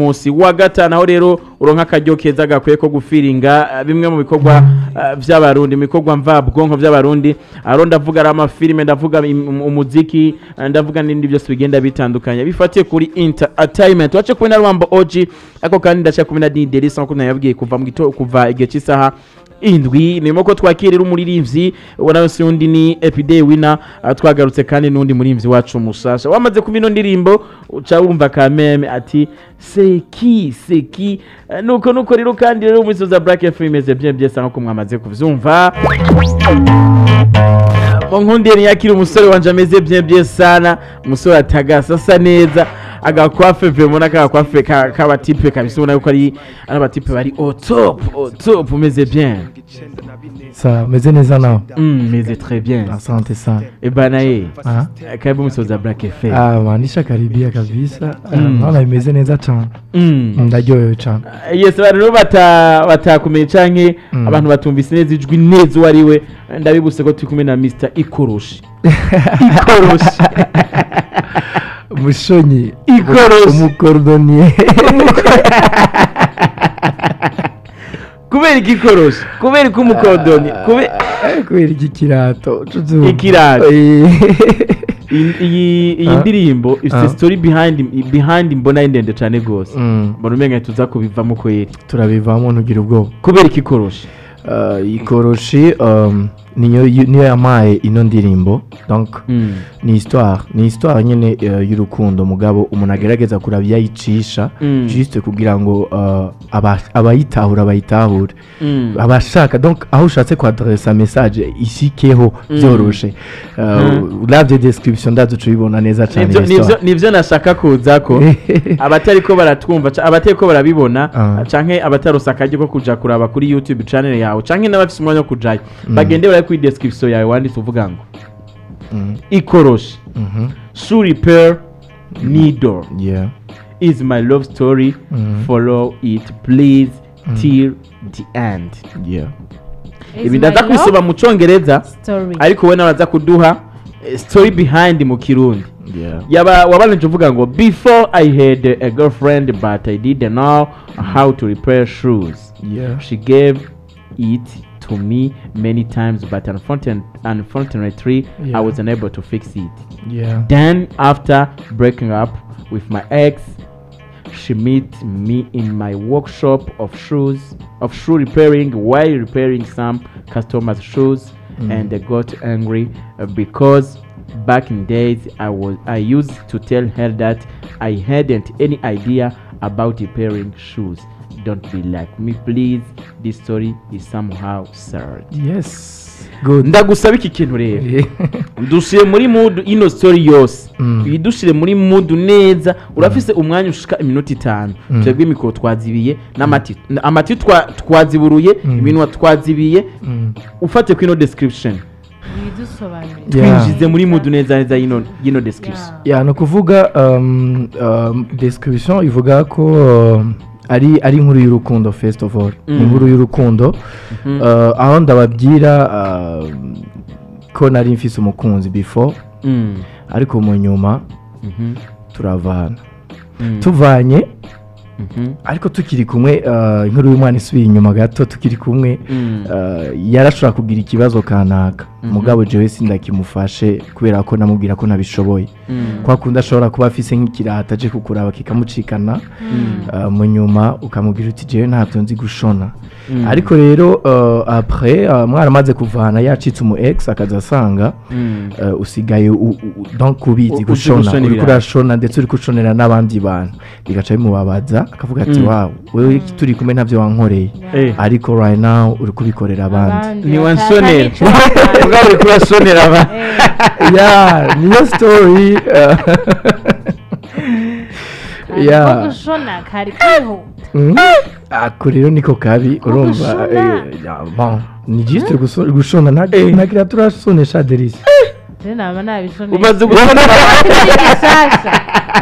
musi wa gatanu aho rero uronka akaryo keza gakwiye ko gufiringa bimwe mu bikorwa by'abarundi ibikorwa mvabwonko by'abarundi aro ndavuga ari amafilime ndavuga umuziki ndavuga n'indi byose bigenda bitandukanye bifatiye kuri entertainment wace kubona Rwambo OG ako kandi ndacha kubona Dideri sanko nayabwiye kuva mu gito kuva igihe cy'isaha indwi nimo ko twakirira umuririmbyi ubona se undi ni Epiday winner twagarutse kandi n'undi muririmbyi wacu musasha wamaze kumino ndirimbo uca wumva ka meme ati seki nuko rero kandi rero umusoza Black FM imeze bien sanko ko mwamaze kuvyumva Bonkundire yakira umusore wanje ameze bien sana umusore atagasa sa neza agakwafe vemona kagakwafe kabatipe kabisubona yuko ari abatipe bari au top umeze bien ça meze neza nawe meze très bien asante sana naye karibu umusoza Black FM manisha karibia kabisa naona imeze neza cyane ndaryohewe cyane yes abantu batakumenya canke abantu batumvise neza ijwi neza wariwe ndabibuse ko turi kumwe na Mr Ikoroshi Mushonyi Ikoroshi umukordonier kubera ikikoroshi kubera ko umukordoni kubera ikirato iyi ndirimbo ifite story behind mbona ndende cyane gose mbona umenga tuza kubivamo kweri turabivamo ntugira ubwoba kubera ikikoroshi ikoroshi niyo yamaye ino ndirimbo donc ni histoire nyene y'urukundo mugabo umuntu agerageza kurabya yicisha juste kugira ngo abayitahure abashaka donc aho ushatse kwadressa message isikeho byoroshe uravye description ndazo tubibona neza cyane nivyo nashaka kuza ko abatari ko baratwumva abatari ko barabibona canke abatarosakaje ko kuja kuraba kuri YouTube channel yawe canke n'abafise umwanya wo kujayo bagende ku description yawe wanditse uvuga ngo ikoroshi shoe repair needle is my love story follow it please till the end ibi ndaza kwisoma mu Congereza ariko we nabaza kuduha story behind mu Kirundi wabanje uvuga ngo before I had a girlfriend but I didn't know how to repair shoes she gave it to me many times but unfortunately I was unable to fix it. Then after breaking up with my ex, she met me in my workshop of shoe repairing while repairing some customers' shoes and they got angry because back in days I used to tell her that I hadn't any idea about repairing shoes. Don't be like me please, this story is somehow sad. Yes, good. Ndagusaba iki kintu rero dushire muri mood ino story yose idushire muri mood neza urafise umwanya ushika iminota 5 twebwe imiko twazibiye n'amati twaziburuye ibintu twazibiye ufate ku ino description twinjize muri mood neza ino description no kuvuga description ivuga ko ari inkuru y'urukundo first of all inkuru y'urukundo aho ndababwira ko nari mfise umukunzi before ariko mu nyuma turavana tuvanye ariko tukiri kumwe inkuru y'umwana isubiye inyuma gato tukiri kumwe yarashobora kugira ikibazo kanaka mugabo jewe sindakimufashe kubera ko namubwira ko nabishoboye kwa kundi ashobora kuba afise nk'ikirata je kukuraba kikamucikana mu nyuma ukamubwira uti jewe ntabyo nzi gushona ariko rero après mwaramaze kuvana yacitse umu ex akaza asanga usigaye donc kubizi gushona uri kurashona ndetse uri kushonera n'abandi bantu bigaca bimubabaza akavuga ati wow wewe turi kumwe ntabyo wankoreye ariko right now uri kubikorera abandi ni wansonera ubwo uri kurashonera abandi niyo story gushona kari kwihuta akuriro niko kabi urumva ni juste gushona nagira turasonesha Derisi naba nabishoneye umaze gushona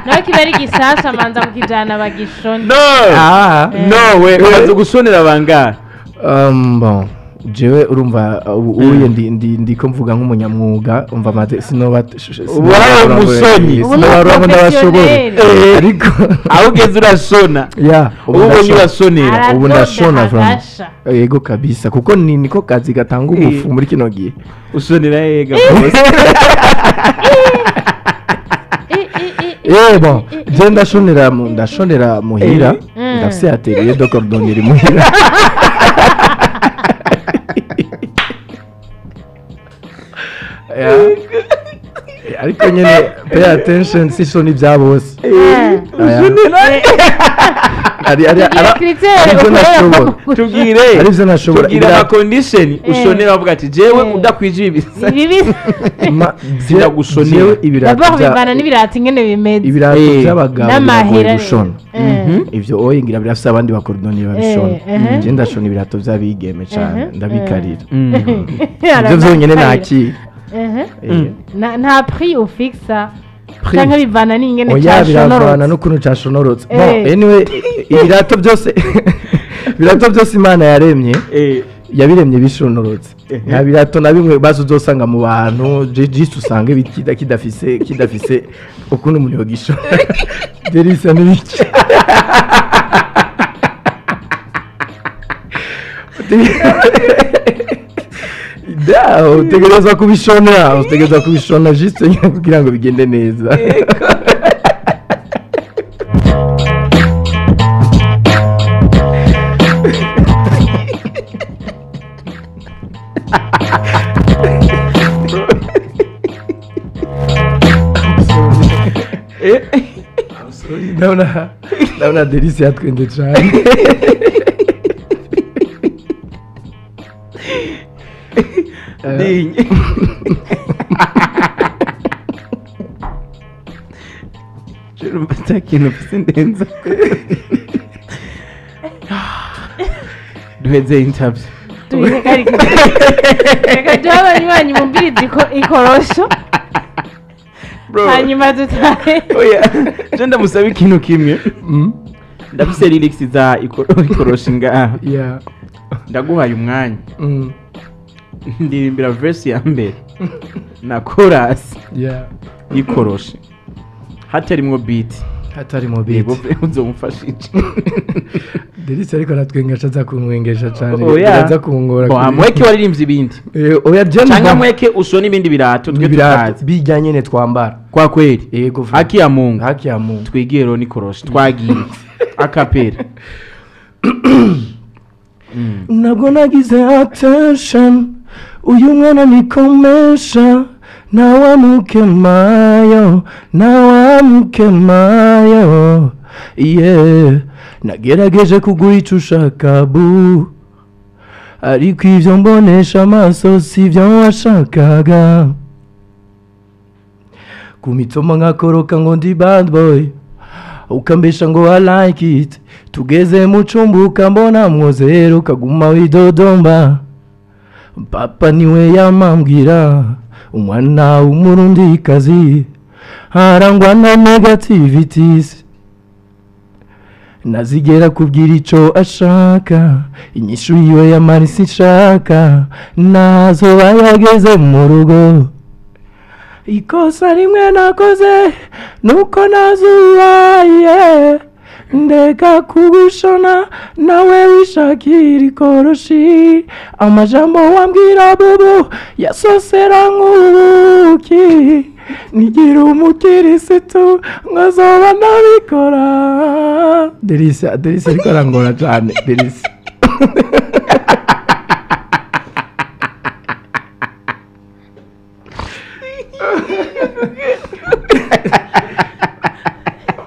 no kibari gisasa manza mukijana bagishona no we umaze gushonera bangara bon jewe urumva uye ndiko mvuga nk'umunyamwuga umva mate sinoba umusoni sinoba ndabashobora ariko ahugeze urashona ubu urasonera ubu ndashona yego kabisa kuko niko kazi gatanga ubufu muri kino gihe usonera yega bon je ndashonera muhira ndafise atelier de cordonnerie muhira ariko nyene pay attention sishoni bya bose arivyo nashobora tugira condition ushonera bavuga ati jewe udakwije ibisa sinagushonera ibirato bivana n'ibirato ingene bimeze ibirato by'abagabo biragoye gushona ivyo oye ngira birafise abandi bakordoniye babishona je ndashona ibirato by'abigeme cyane ndabikarira ivyo vyonyene nakira nta prix ufixa cyangwa bivana n'ingene cyashonorotse biravana n'ukuntu cyashonorotse anyway ibirato byose Imana yaremye yabiremye bishonorotse nta birato na bimwe bazo uzosanga mu bantu just usanga kidafise ukuntu umuntu yogishona derisa n'ibiki utegereza kubishona juste kugira ngo bigende neza ndabona delisi yatwende cyane ikintu sindenza duheze interview reka duha abanywanyi mumvirize ikorosho hanyuma dutahe je ndamusaba ikintu kimwe ndafise lyrics za ikoroshi ngaha ndaguhaye umwanya ndirimbira verse ya mbere na chorus ikoroshi hatarimwo beat yego uzomufashije delisi ariko aratwenga aza kumwengesha cyane aza kungora amweke waririmbye ibindi oya cyangwa amweke usona ibindi birato twe tutazi bijyanye ne twambara kwa kweli yego haki ya Mungu twigiye rero nikoroshi twagiye akapera nabwo nagize attention uyu mwana nikomesha nawamukemayo nagerageje kuguha icyo ushaka bu ariko ivyo mbonesha amaso sivyo washakaga kumitoma nkakoroka ngo ndi bad boy ukambesha ngo I like it tugeze mu cumbuka mbona mwozero ukaguma widodomba papa niwe yamambwira umwana w'umurundikazi harangwa na negativities nazigera kubwira ico ashaka inyishu yiwe yamara sinshaka nazo bayageze mu rugo ikosa rimwe nakoze nuko nazubaye ndeka kugushona nawe wishakira ikoroshi amajambo wambwira bubu yasosera nk'ubuki nigira umukirisitu nkazoba nabikora delisi ariko arangora cyane delisi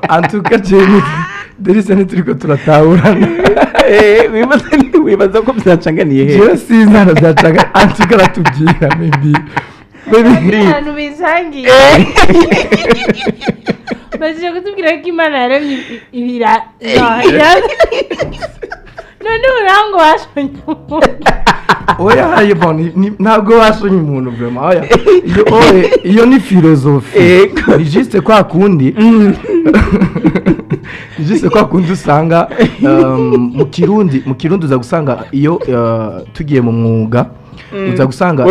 antuka Jenny delisi ntituriko turatahurana wibaza ko byacanganiye he je sinzana byacanga antuka ratubwira maybe ahantu bisangiye baje kutubwira ko Imana yaremye ibirato none none urango washonye oya haye bon ntabwo wasonye umuntu vraiment oya iyo ni philosophe ni juste kwa kundi juste kwa kundi usanga mu kirundi uza gusanga iyo tugiye mu mwuga uza gusanga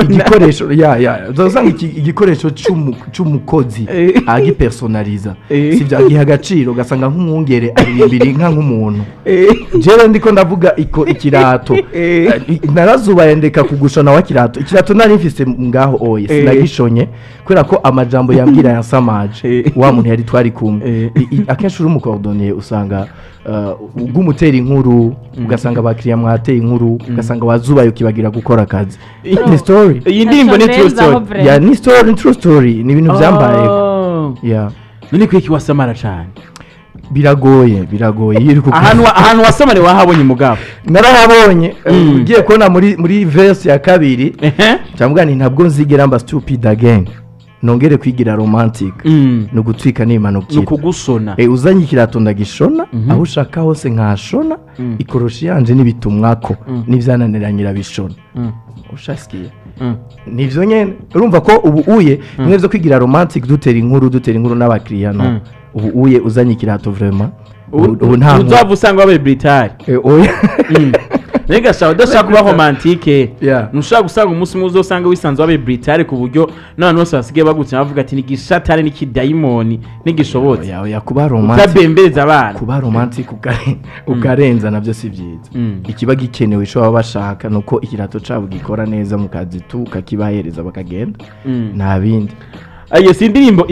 igikoresho uza gusanga igikoresho cy'umukozi agipersonaliza sivyo agiha agaciro ugasanga nk'umwungere aririmbira inka nk'umuntu jewe ndiko ndavuga ikirato narazubaye ndeka kugushona wa ikirato nari mfise ngaho oye sinagishonye kubera ko amajambo yambwira yansamaje wa muntu yari twari kumwe akenshi uri umukordonier usanga ugumutera inkuru ugasanga abakiriya mwateye inkuru ugasanga wazubaye ukibagira gukora akazi ni story iyi ndirimbo ni true story ya ni story true story ni ibintu byambaye ya none kwiki wasamara cyane biragoye ahantu wasamare wahabonye mugabo narahabonye ugiye kubona muri verse ya kabiri cyangwa ni ntabwo nzigera mba stupid again nongere kwigira romantic no gutwika n'imanukira no kugusona uzanye ikirato ndagishona aho ushaka hose nkashona ikoroshi yanje nibitumwako nivyananiranyira bishona ushasikiye nivyo nyene urumva ko ubu uye mweze kwigira romantic dutera inkuru n'abakiriya no ubu uye uzanye ikirato vraiment ubu nta uzavu usanga wabaye britari oya nega sawa udashaka kuba romantike nushaka gusanga umunsi umwe uzosanga wisanze wabaye britari ku buryo n'abantu bose basigaye bagutse bavuga ati nigishatare n'ikidayimoni nigishobotse ya kuba romantic utabembeleza abana kuba romantic ukarenza navyo si byiza ikiba gikenewe ico baba bashaka nuko ikirato cabo gikora neza mu kazi tu kakibahereza bakagenda nta bindi ayo si indirimbo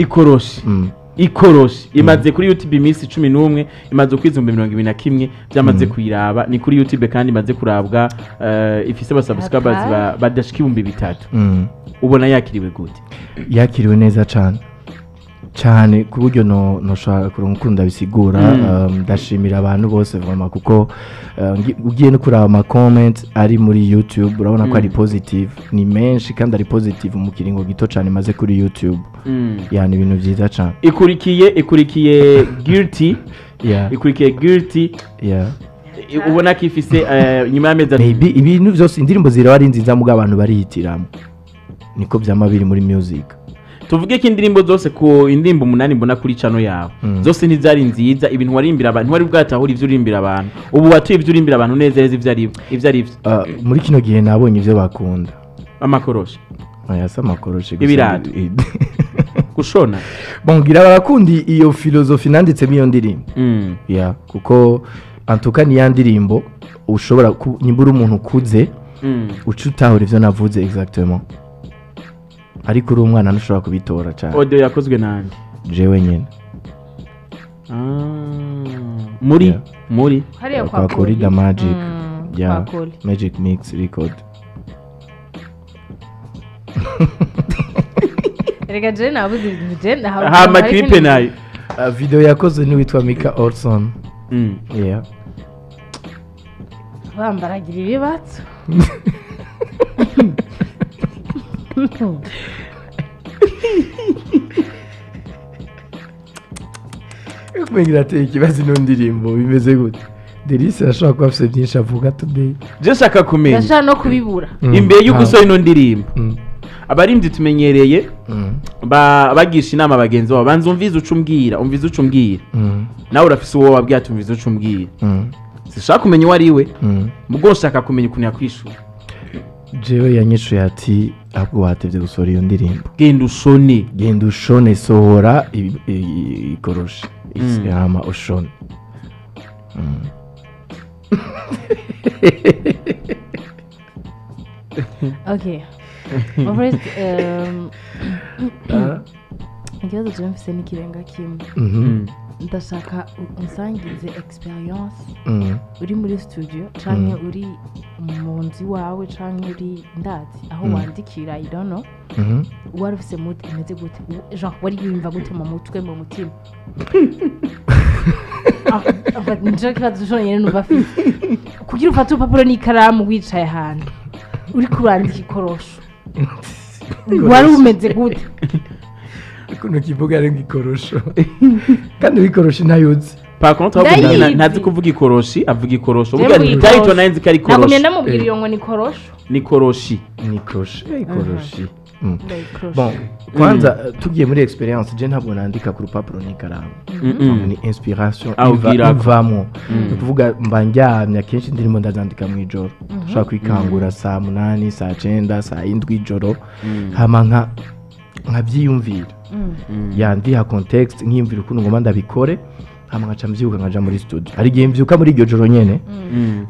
ikoroshi imaze kuri YouTube iminsi 11 imaze kwizumba 2021 byamaze kuyiraba ni kuri YouTube kandi imaze kurabwa ifise abasubscribers badashika 3,000 ubona yakiriwe gute yakiriwe neza cyane ku buryo no shaka kurumukunda bisigura ndashimira abantu bose vraiment kuko ugiye no kuraba ama comment ari muri YouTube urabona ko ari positive ni menshi kandi ari positive mu kiringo gito cyane maze kuri YouTube yani ibintu byiza cyane ikurikiye guilty ikurikiye guilty ubona ko ifise nyuma y'amezi ibintu byose indirimbo ziraba ari nziza mu abantu barihitiramo niko byama biri muri music tuvuge ko indirimbo zose ku indirimbo 8 mbona kuri channel yawe zose ntizari nziza ibintu warimbira abantu wari bwatahura ivyo urimbira abantu ubu watuye ivyo urimbira abantu nezereza ivyo ari muri kino gihe nabonye ivyo bakunda amakoroshi yasa amakoroshi ibirato gushona bongira barakundi iyo philosophy nanditse miyo ndirimbo ya kuko antuka ni ya ndirimbo ushobora nyimbura umuntu kuze ucutahura ivyo navuze exactement ariko uri umwana ntushobora kubitora cyane audio yakozwe nande jewe nyene muri kwa Corida Magic Magic Mix Record rega je nabuze je ha ma clip nayo video yakoze ni witwa Mika Orson bambaragira ibibatso kumengira ate ikibazo no ndirimbo bimeze gute Delise ashaka kwafse byinshi avuga today je shaka kumenya ndashaka no kubibura imbere y'ugusoya ino ndirimbo abarimvye tumenyereye bagisha inama bagenzi babo banza umvize ucumbwira nawe urafise uwo wabwiye ati umvize ucumbwira sishaka kumenya uwo ari we mubwo shaka kumenya ukuntu yakwishura jewe yanyishuye ati ahubwo watevye gusora iyo ndirimbo genda ushone sohora ikoroshi isama ushone okay first ikibazo je mfise n'ikirenga kimwe ndashaka unsangize experience uri muri studio canke uri mu nzi wawe canke uri ndazi aho wandikira I don't know wari ufise mood imeze gute genre wari yumva gute mu mutwe mu mutima njye kibazo cyonyine numva afite kugira ufate urupapuro n'ikaramu wicaye ahantu uri kurandika ikorosho wari umeze gute kuno kivuga ari ikorosho kandi ikorosho ntayuzi par contre ahubwo Ndayizi. ntazi kuvuga ikoroshi avuga ikorosho Jewe uvuga ikoroshi. title nayenzi ko ari nagumye ikoroshi ndamubwira iyo ngo ni korosho ni koroshi ikoroshi Ndayikoroshe. bon kwanza tugiye muri experience je ntabwo nandika ku rupapuro n'ikaramu ni inspiration Awubwirako. ivamo ni ukuvuga mba ndyamye akenshi ndimo ndazandika mu ijoro ushobora kwikangura saa 8 saa 9 saa 7 ijoro hama nkabyiyumvira yandiha context nkiyumvira ukuntu ngomba ndabikore hama nkaca mvyuka nkaja muri studio hari igihe mvyuka muri iryo joro nyene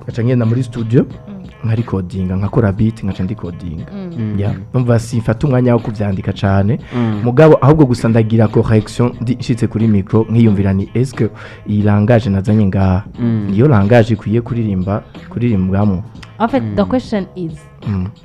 nkaca ngenda muri studio nka recordinga nkakora beat nkaca ndicodinga numva simfata umwanya wo kuvyandika cane mugabo ahubwo gusa ndagira correction ndishitse kuri micro nkiyumvira ni est-ce que iyi langage nazanye ngaha niyo langage ikwiye kuririmbwamo. En fait, the question is,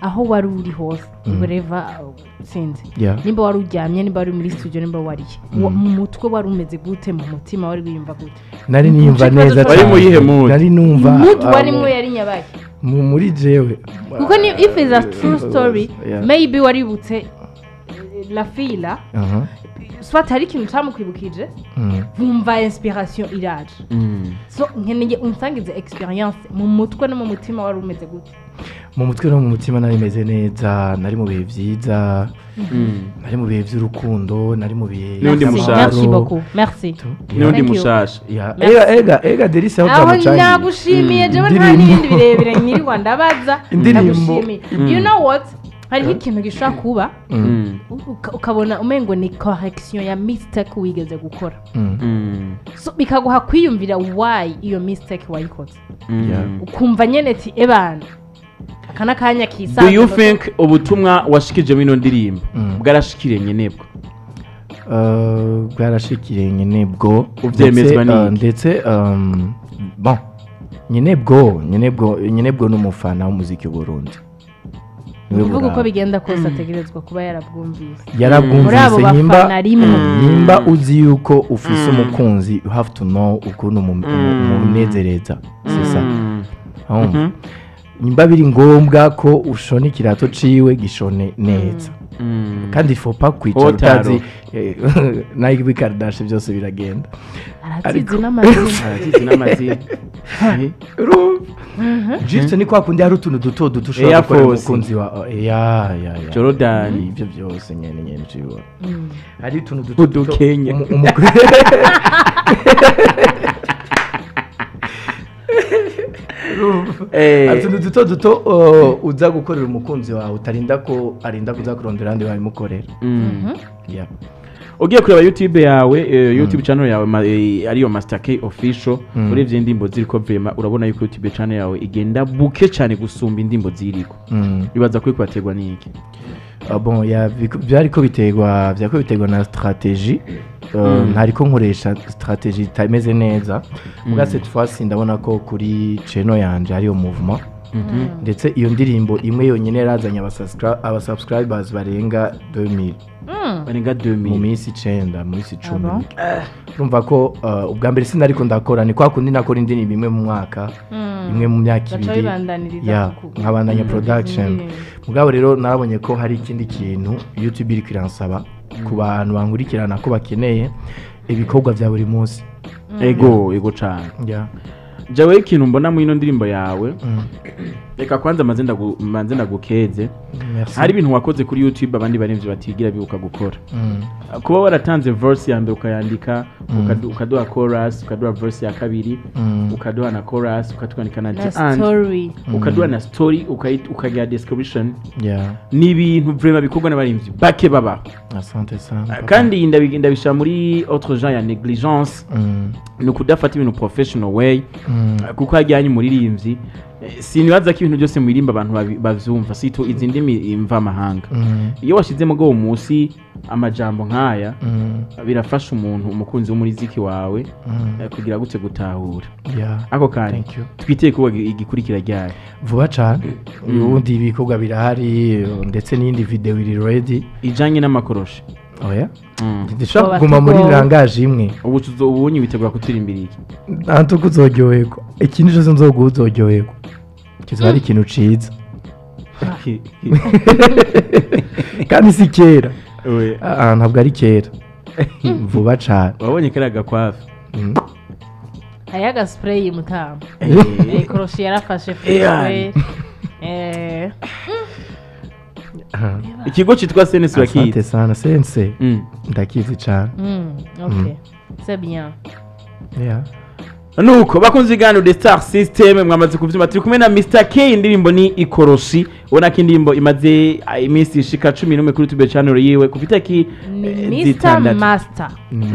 aho wari uri hose, wherever sinzi. Nimba wari uryamye, nimba wari muri studio, nimba wari mu mutwe wari umeze gute, mu mutima wari wiyumva gute? Nari niyumva neza cyane. Wari mu yihe mood? Nari numva. Mood wari mwe yari nyabaye. Muri jewe. Kuko ni if it's a true story, maybe wari butse la fila. Soit hari ikintu cyamukwibukije vumva inspiration iraje so nkeneye unsangize experience mu mutwe no mu mutima wari umeze gute. Mu mutwe no mu mutima nari meze neza, nari mu bihe byiza, nari mu bihe by'urukundo, nari mu bihe n'undi mushasha. Merci beaucoup, merci. N'undi mushasha. Ega Delisa aho aho byamucanye. nagushimiye jewe nta n'ibindi birebire nyirirwa ndabaza. Nagushimiye. You know what? Hariho ikintu gishobora kuba ukabona umengo ni correction ya mistake wigeze gukora so bikaguha kwiyumvira why iyo mistake wayikoze ukumva nyene ati ebana akana kanya kisa. Do you think ubutumwa washikije mino ndirimbo bwarashikiriye nyenebwo? Bwarashikiriye nyenebwo uvyemezwa niki? Ndetse bon nyenebwo n'umufana w'umuziki w'u Burundi. Uvuga uko bigenda kose ategerezwa kuba yarabwumvise. Nimba uzi yuko ufise umukunzi you have to know ukuntu umunezereza sisa. Nimba biri ngombwa ko ushona ikirato ciwe gishone neza kandi faut pas kwicara utazi nayo bikardashe byose biragenda. Aratizi n'amazina Juste ni kwa kundi hari utuntu duto dushobora gukora umukunzi wa Jordan ibyo byose nyene ciwe hari utuntu duto dukenya utuntu duto uza gukorera umukunzi wawe utarinda ko arinda kuza kurondera andi wabimukorera. Ugiye kureba YouTube yawe YouTube channel yawe ariyo Master K official urebye indimbo ziriko vrema urabona yuko YouTube channel yawe igenda buke cyane gusumba indimbo ziriko bibaza ko kwategwa niki? Bon byariko biterwa na strategie ntariko nkoresha strategie itameze neza muga cette fois ndabona ko kuri channel yanje ariyo movement ndetse iyo ndirimbo imwe yonyine yarazanye abasubscribers barenga 2000 mu minsi 9 mu minsi 10 urumva ko ubwa mbere sinariko ndakora ni kwa kundi nakora indirimbo imwe mu mwaka imwe mu myaka ibiri nkabandanya production mugabo rero narabonye ko hari ikindi kintu YouTube iri kwiransaba ku bantu bankurikirana ko bakeneye ibikorwa bya buri munsi ego cyane jawe ikintu mbona mu ino ndirimbo yawe reka kwanza manze ndagukeze hari ibintu wakoze kuri YouTube abandi baremvye batigira bibuka gukora kuba waratanze verse ya mbere ukayandika ukaduha chorus ukaduha verse ya kabiri ukaduha na chorus ukatwandika na story ukaduha na story ukagira description ni ibintu vraiment bikorwa n'abaremvye bake baba. Asante sana kandi ndabisha muri autre genre ya negligence ni kudafata ibintu professional way kuko hajyanye umuririmbyi sinibaza ko ibintu byose mu irimba abantu bavyumva sito izindi imva mahanga iyo washizemo go munsi amajambo nkaya birafasha umuntu umukunzi w'umuziki wawe kugira gute gutahura ako kare twiteye ko igikurikira ryari vuba cyane ubundi ibikorwa birahari ndetse n'indi video iri ready ijanye n'amakoroshi ndishaka kuguma muri langage imwe ubunyi bitegura kuturimbira iki nanto kuzoryoherwa ikintu cyose nzoguzoryoherwa kizo ari ikintu ciza kandi si kera ntabwo ari kera vuba cyane wabonye karaga kwafi hariho agaspray mutama ikoroshi yarafashe Yeah. ikigo cyitwa senesi asante urakizi sana sense ndakizi cyane ok c'est bien yeah. nuko bakunze ibiganiro The Star System mwamaze kuvyuma turi kumwe na Mr K indirimbo ni ikoroshi ubona ko indirimbo imaze iminsi ishika 11 kuri YouTube channel yiwe kufita ki ni Mr Master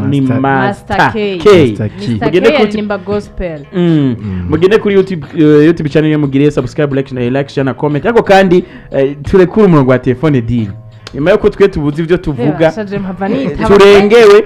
ni Master K Mr K arimba gospel mugende kuri YouTube channel yamugire subscribe like share na comment ariko kandi turekura umurongo wa telefone dini nyuma yuko twe tubuze ivyo tuvuga turengewe